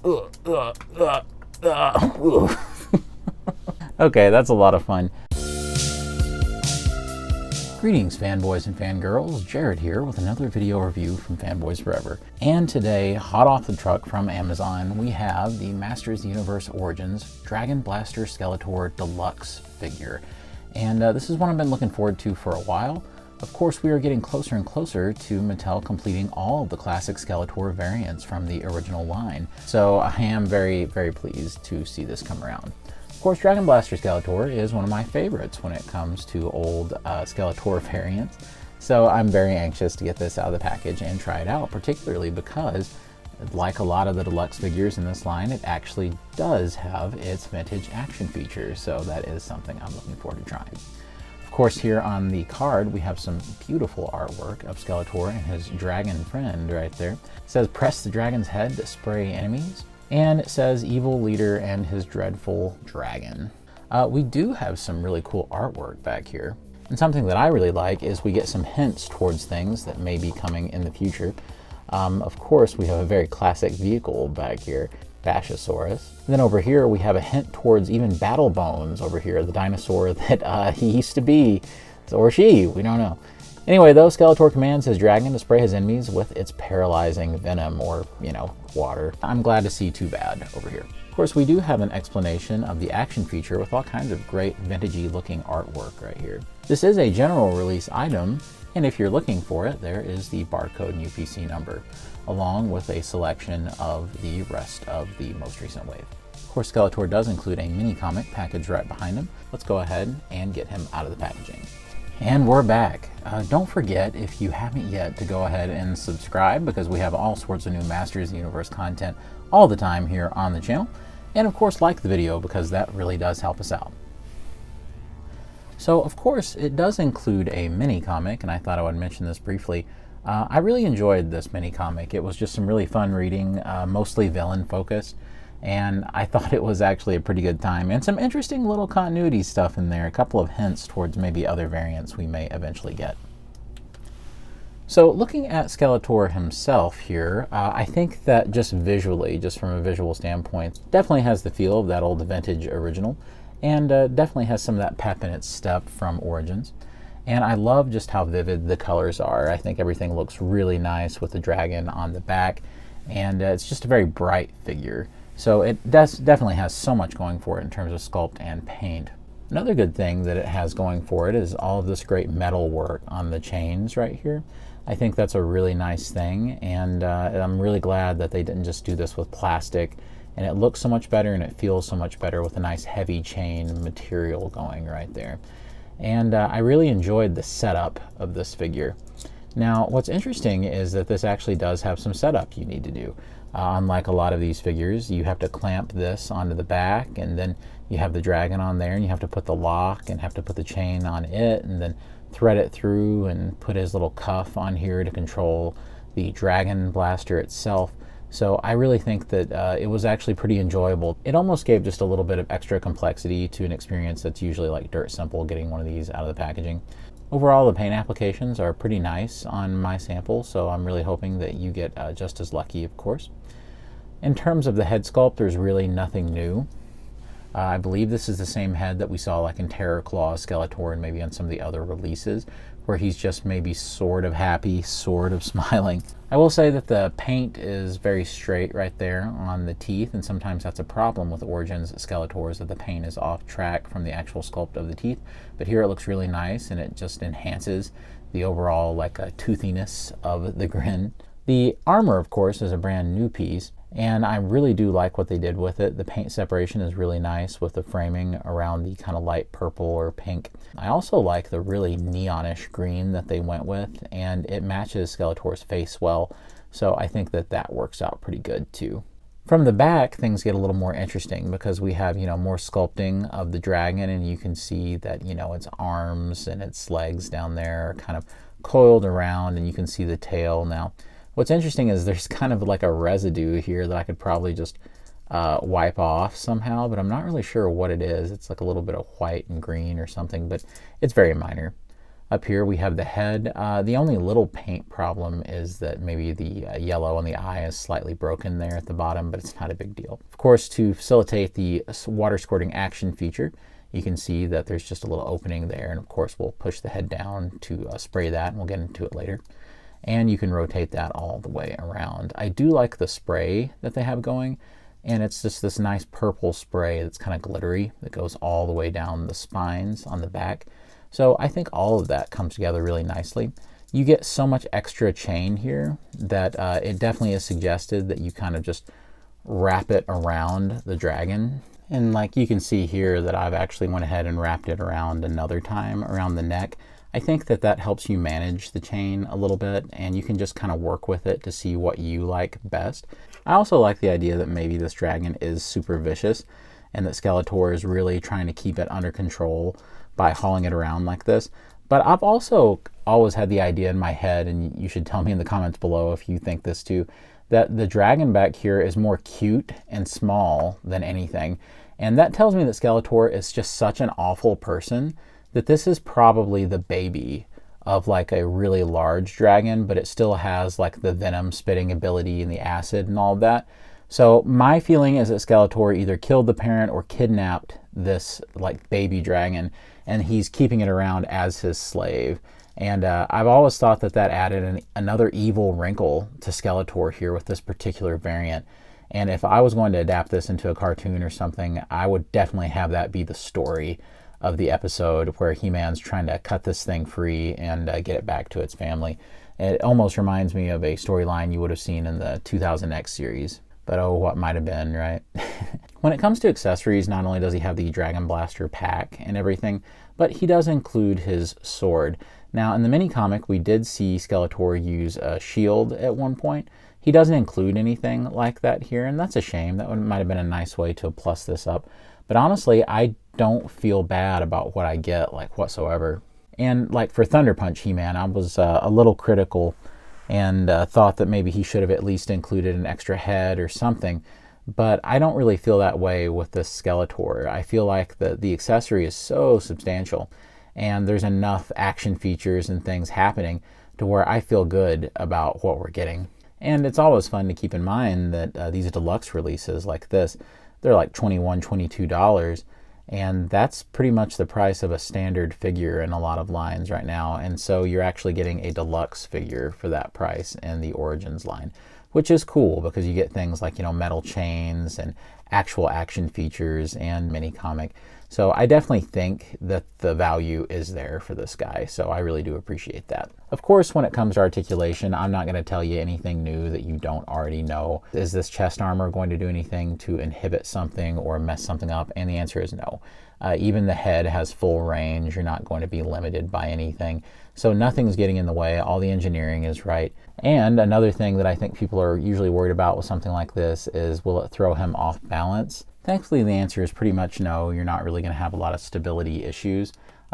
Okay, that's a lot of fun. Greetings, fanboys and fangirls. Jared here with another video review from Fanboys Forever. And today, hot off the truck from Amazon, we have the Masters Universe Origins Dragon Blaster Skeletor Deluxe figure. And this is one I've been looking forward to for a while. Of course, we are getting closer and closer to Mattel completing all of the classic Skeletor variants from the original line. So I am very, very pleased to see this come around. Of course, Dragon Blaster Skeletor is one of my favorites when it comes to old Skeletor variants. So I'm very anxious to get this out of the package and try it out, particularly because, like a lot of the deluxe figures in this line, it actually does have its vintage action features. So that is something I'm looking forward to trying. Of course, here on the card, we have some beautiful artwork of Skeletor and his dragon friend right there. It says, press the dragon's head to spray enemies. And it says, evil leader and his dreadful dragon. We do have some really cool artwork back here. And something that I really like is we get some hints towards things that may be coming in the future. Of course, we have a very classic vehicle back here, Bashosaurus. And then over here, we have a hint towards even Battle Bones over here, the dinosaur that he used to be, or she, we don't know. Anyway, though, Skeletor commands his dragon to spray his enemies with its paralyzing venom, or, you know, water. I'm glad to see Too Bad over here. Of course, we do have an explanation of the action feature with all kinds of great vintagey looking artwork right here. This is a general release item, and if you're looking for it, there is the barcode and UPC number, along with a selection of the rest of the most recent wave. Of course, Skeletor does include a mini comic package right behind him. Let's go ahead and get him out of the packaging. And we're back. Don't forget, if you haven't yet, to go ahead and subscribe, because we have all sorts of new Masters Universe content all the time here on the channel. And of course, like the video, because that really does help us out. So of course, it does include a mini comic, and I thought I would mention this briefly. I really enjoyed this mini comic. It was just some really fun reading, mostly villain focused. And I thought it was actually a pretty good time, and some interesting little continuity stuff in there, a couple of hints towards maybe other variants we may eventually get. So looking at Skeletor himself here, I think that just visually, just from a visual standpoint, definitely has the feel of that old vintage original, and definitely has some of that pep in its step from Origins. And I love just how vivid the colors are. I think everything looks really nice with the dragon on the back, and it's just a very bright figure. So it definitely has so much going for it in terms of sculpt and paint. Another good thing that it has going for it is all of this great metal work on the chains right here. I think that's a really nice thing, and I'm really glad that they didn't just do this with plastic. And it looks so much better and it feels so much better with a nice heavy chain material going right there. And I really enjoyed the setup of this figure. Now, what's interesting is that this actually does have some setup you need to do. Unlike a lot of these figures, you have to clamp this onto the back, and then you have the dragon on there, and you have to put the lock and have to put the chain on it, and then thread it through and put his little cuff on here to control the dragon blaster itself. So I really think that it was actually pretty enjoyable. It almost gave just a little bit of extra complexity to an experience that's usually like dirt simple getting one of these out of the packaging. Overall, the paint applications are pretty nice on my sample, so I'm really hoping that you get just as lucky, of course. In terms of the head sculpt, there's really nothing new. I believe this is the same head that we saw like in Terror Claw Skeletor and maybe on some of the other releases, where he's just maybe sort of happy, sort of smiling. I will say that the paint is very straight right there on the teeth, and sometimes that's a problem with Origins Skeletors, that the paint is off track from the actual sculpt of the teeth. But here it looks really nice, and it just enhances the overall like toothiness of the grin. The armor, of course, is a brand new piece, and I really do like what they did with it. The paint separation is really nice with the framing around the kind of light purple or pink. I also like the really neonish green that they went with, and it matches Skeletor's face well, so I think that that works out pretty good too. From the back, things get a little more interesting because we have, more sculpting of the dragon, and you can see that, its arms and its legs down there are kind of coiled around, and you can see the tail now. What's interesting is there's kind of like a residue here that I could probably just wipe off somehow, but I'm not really sure what it is. It's like a little bit of white and green or something, but it's very minor. Up here we have the head. The only little paint problem is that maybe the yellow on the eye is slightly broken there at the bottom, but it's not a big deal. Of course, to facilitate the water squirting action feature, you can see that there's just a little opening there, and of course we'll push the head down to spray that, and we'll get into it later. And you can rotate that all the way around. I do like the spray that they have going, and it's just this nice purple spray that's kind of glittery that goes all the way down the spines on the back. So I think all of that comes together really nicely. You get so much extra chain here that it definitely is suggested that you kind of just wrap it around the dragon. And like you can see here that I've actually went ahead and wrapped it around another time around the neck. I think that that helps you manage the chain a little bit, and you can just kind of work with it to see what you like best. I also like the idea that maybe this dragon is super vicious and that Skeletor is really trying to keep it under control by hauling it around like this. But I've also always had the idea in my head, and you should tell me in the comments below if you think this too, that the dragon back here is more cute and small than anything. And that tells me that Skeletor is just such an awful person that this is probably the baby of like a really large dragon, but it still has like the venom spitting ability and the acid and all of that. So my feeling is that Skeletor either killed the parent or kidnapped this like baby dragon, and he's keeping it around as his slave. And I've always thought that that added another evil wrinkle to Skeletor here with this particular variant. And if I was going to adapt this into a cartoon or something, I would definitely have that be the story of the episode, where He-Man's trying to cut this thing free and get it back to its family. It almost reminds me of a storyline you would have seen in the 2000X series. But oh, what might have been, right? When it comes to accessories, not only does he have the Dragon Blaster pack and everything, but he does include his sword. Now, in the mini comic, we did see Skeletor use a shield at one point. He doesn't include anything like that here, and that's a shame. That might have been a nice way to plus this up. But honestly, I don't feel bad about what I get, like, whatsoever. And like for Thunder Punch He-Man, I was a little critical and thought that maybe he should have at least included an extra head or something. But I don't really feel that way with this Skeletor. I feel like the accessory is so substantial, and there's enough action features and things happening to where I feel good about what we're getting. And it's always fun to keep in mind that these deluxe releases like this, they're like $21, $22, and that's pretty much the price of a standard figure in a lot of lines right now. And so you're actually getting a deluxe figure for that price in the Origins line, which is cool because you get things like, you know, metal chains and actual action features and mini comic. So I definitely think that the value is there for this guy. So I really do appreciate that. Of course, when it comes to articulation, I'm not going to tell you anything new that you don't already know. Is this chest armor going to do anything to inhibit something or mess something up? And the answer is no. Even the head has full range. You're not going to be limited by anything. So nothing's getting in the way. All the engineering is right. And another thing that I think people are usually worried about with something like this is, will it throw him off balance? Thankfully, the answer is pretty much no. You're not really going to have a lot of stability issues.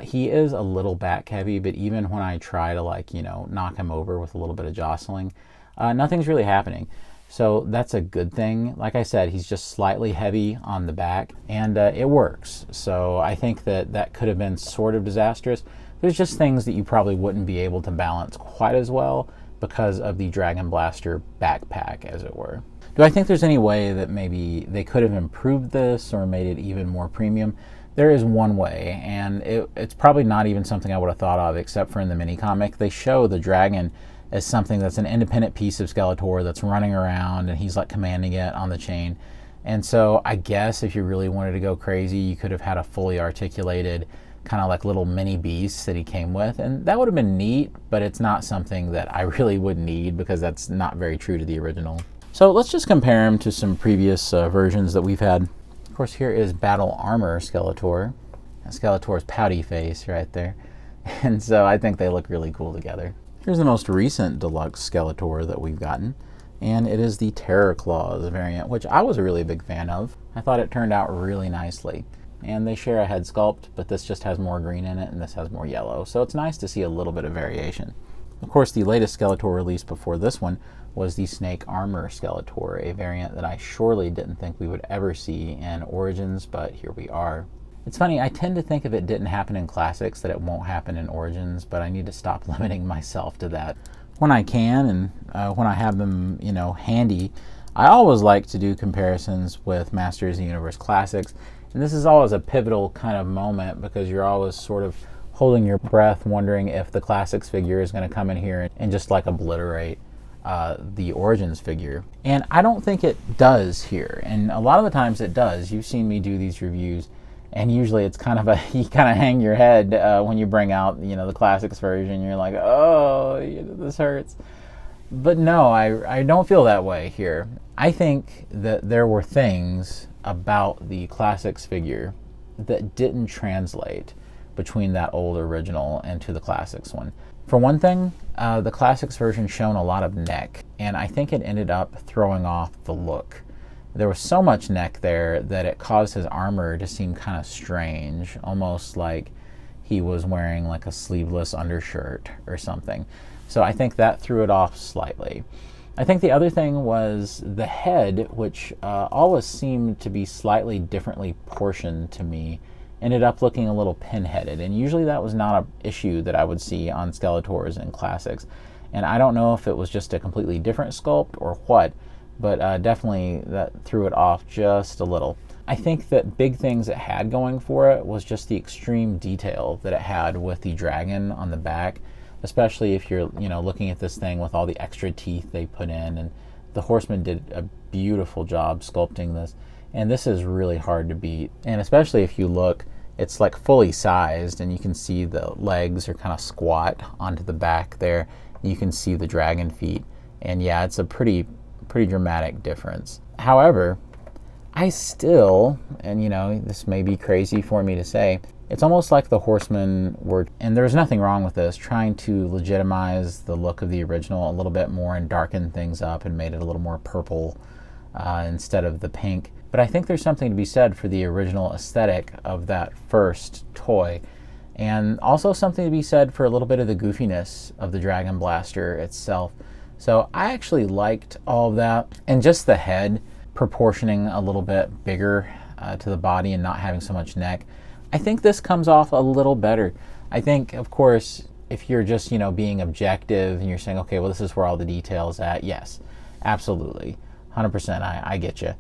He is a little back heavy, but even when I try to, like, you know, knock him over with a little bit of jostling, nothing's really happening. So that's a good thing. Like I said, he's just slightly heavy on the back, and it works. So I think that that could have been sort of disastrous. There's just things that you probably wouldn't be able to balance quite as well because of the Dragon Blaster backpack, as it were. Do I think there's any way that maybe they could have improved this or made it even more premium? There is one way, and it's probably not even something I would have thought of except for in the mini comic. They show the dragon as something that's an independent piece of Skeletor that's running around, and he's like commanding it on the chain. And so I guess if you really wanted to go crazy, you could have had a fully articulated kind of like little mini beast that he came with, and that would have been neat, but it's not something that I really would need because that's not very true to the original. So let's just compare him to some previous versions that we've had. Of course, here is Battle Armor Skeletor. Skeletor's pouty face right there. And so I think they look really cool together. Here's the most recent deluxe Skeletor that we've gotten, and it is the Terror Claws variant, which I was a really big fan of. I thought it turned out really nicely. And they share a head sculpt, but this just has more green in it and this has more yellow. So it's nice to see a little bit of variation. Of course, the latest Skeletor release before this one was the Snake Armor Skeletor, a variant that I surely didn't think we would ever see in Origins, but here we are. It's funny, I tend to think if it didn't happen in Classics that it won't happen in Origins, but I need to stop limiting myself to that. When I can and when I have them, handy, I always like to do comparisons with Masters of the Universe Classics. And this is always a pivotal kind of moment because you're always sort of holding your breath, wondering if the Classics figure is going to come in here and just like obliterate the Origins figure. And I don't think it does here. And a lot of the times it does. You've seen me do these reviews, and usually it's kind of you kind of hang your head when you bring out, the Classics version. You're like, oh, this hurts. But no, I don't feel that way here. I think that there were things about the Classics figure that didn't translate between that old original and to the Classics one. For one thing, the Classics version shown a lot of neck, and I think it ended up throwing off the look. There was so much neck there that it caused his armor to seem kind of strange, almost like he was wearing like a sleeveless undershirt or something. So I think that threw it off slightly. I think the other thing was the head, which always seemed to be slightly differently portioned to me, ended up looking a little pinheaded. And usually that was not an issue that I would see on Skeletors and Classics. And I don't know if it was just a completely different sculpt or what, but definitely that threw it off just a little. I think that big things it had going for it was just the extreme detail that it had with the dragon on the back, especially if you're looking at this thing with all the extra teeth they put in. And the Horseman did a beautiful job sculpting this, and this is really hard to beat. And especially if you look, it's like fully sized, and you can see the legs are kind of squat onto the back there. You can see the dragon feet, and yeah, it's a pretty dramatic difference. However, I still, and this may be crazy for me to say, it's almost like the Horsemen were, and there's nothing wrong with this, trying to legitimize the look of the original a little bit more and darken things up and made it a little more purple instead of the pink. But I think there's something to be said for the original aesthetic of that first toy, and also something to be said for a little bit of the goofiness of the Dragon Blaster itself. So I actually liked all of that, and just the head proportioning a little bit bigger to the body and not having so much neck. I think this comes off a little better. I think, of course, if you're just, being objective and you're saying, okay, well, this is where all the details at, yes, absolutely, 100%, I get you.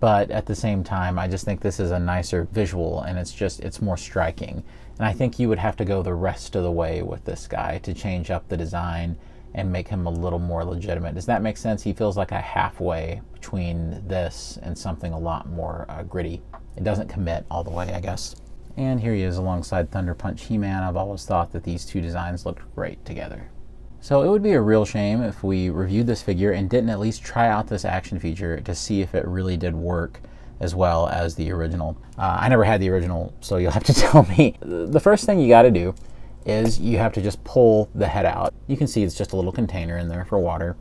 But at the same time, I just think this is a nicer visual, and it's more striking. And I think you would have to go the rest of the way with this guy to change up the design and make him a little more legitimate. Does that make sense? He feels like a halfway between this and something a lot more gritty. It doesn't commit all the way, I guess. And here he is alongside Thunder Punch He-Man. I've always thought that these two designs looked great together. So it would be a real shame if we reviewed this figure and didn't at least try out this action feature to see if it really did work as well as the original. I never had the original, so you'll have to tell me. The first thing you got to do is you have to just pull the head out. You can see it's just a little container in there for water.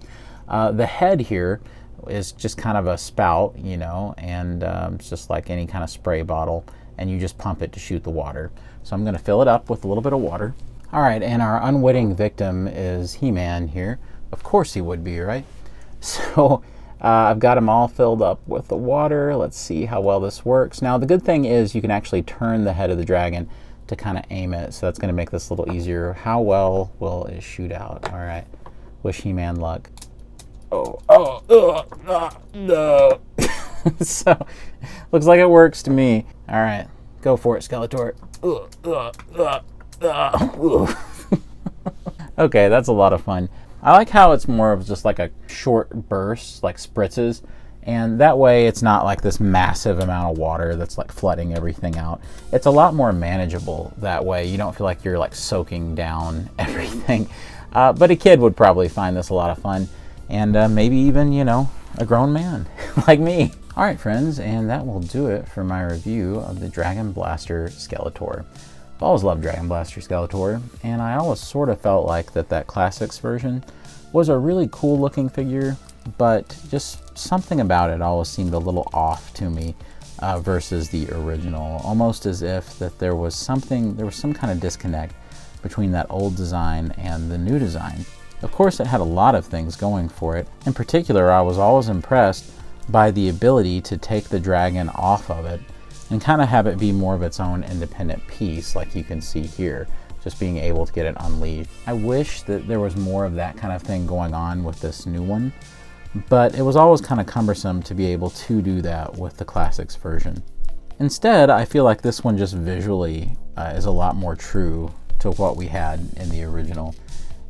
The head here is just kind of a spout, and it's just like any kind of spray bottle, and you just pump it to shoot the water. So I'm going to fill it up with a little bit of water. All right, and our unwitting victim is He-Man here. Of course he would be, right? So I've got him all filled up with the water. Let's see how well this works. Now the good thing is you can actually turn the head of the dragon to kind of aim it, so that's going to make this a little easier. How well will it shoot out? All right, wish He-Man luck. No. So looks like it works to me. All right, go for it, Skeletor. Okay, that's a lot of fun. I like how it's more of just like a short burst, like spritzes, and that way it's not like this massive amount of water that's like flooding everything out. It's a lot more manageable that way. You don't feel like you're like soaking down everything. But a kid would probably find this a lot of fun, and maybe even, a grown man like me. All right, friends, and that will do it for my review of the Dragon Blaster Skeletor. I've always loved Dragon Blaster Skeletor, and I always sort of felt like that Classics version was a really cool looking figure, but just something about it always seemed a little off to me versus the original, almost as if that there was some kind of disconnect between that old design and the new design. Of course, it had a lot of things going for it. In particular, I was always impressed by the ability to take the dragon off of it and kind of have it be more of its own independent piece, like you can see here, just being able to get it unleashed. I wish that there was more of that kind of thing going on with this new one, but it was always kind of cumbersome to be able to do that with the Classics version. Instead, I feel like this one just visually is a lot more true to what we had in the original,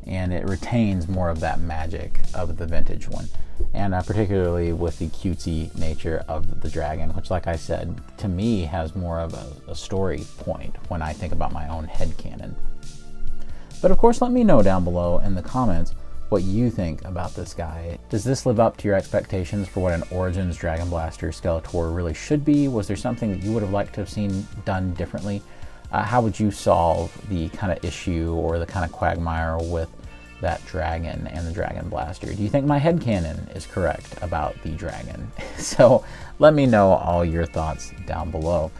and it retains more of that magic of the vintage one, and particularly with the cutesy nature of the dragon, which, like I said, to me has more of a story point when I think about my own headcanon. But of course, let me know down below in the comments what you think about this guy. Does this live up to your expectations for what an Origins Dragon Blaster Skeletor really should be? Was there something that you would have liked to have seen done differently? How would you solve the kind of issue or the kind of quagmire with that dragon and the Dragon Blaster? Do you think my headcanon is correct about the dragon? So let me know all your thoughts down below.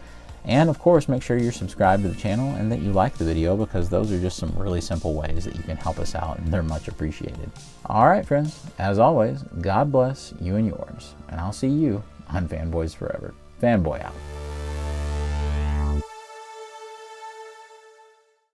And of course, make sure you're subscribed to the channel and that you like the video, because those are just some really simple ways that you can help us out, and they're much appreciated. All right, friends, as always, God bless you and yours, and I'll see you on Fanboys Forever. Fanboy out.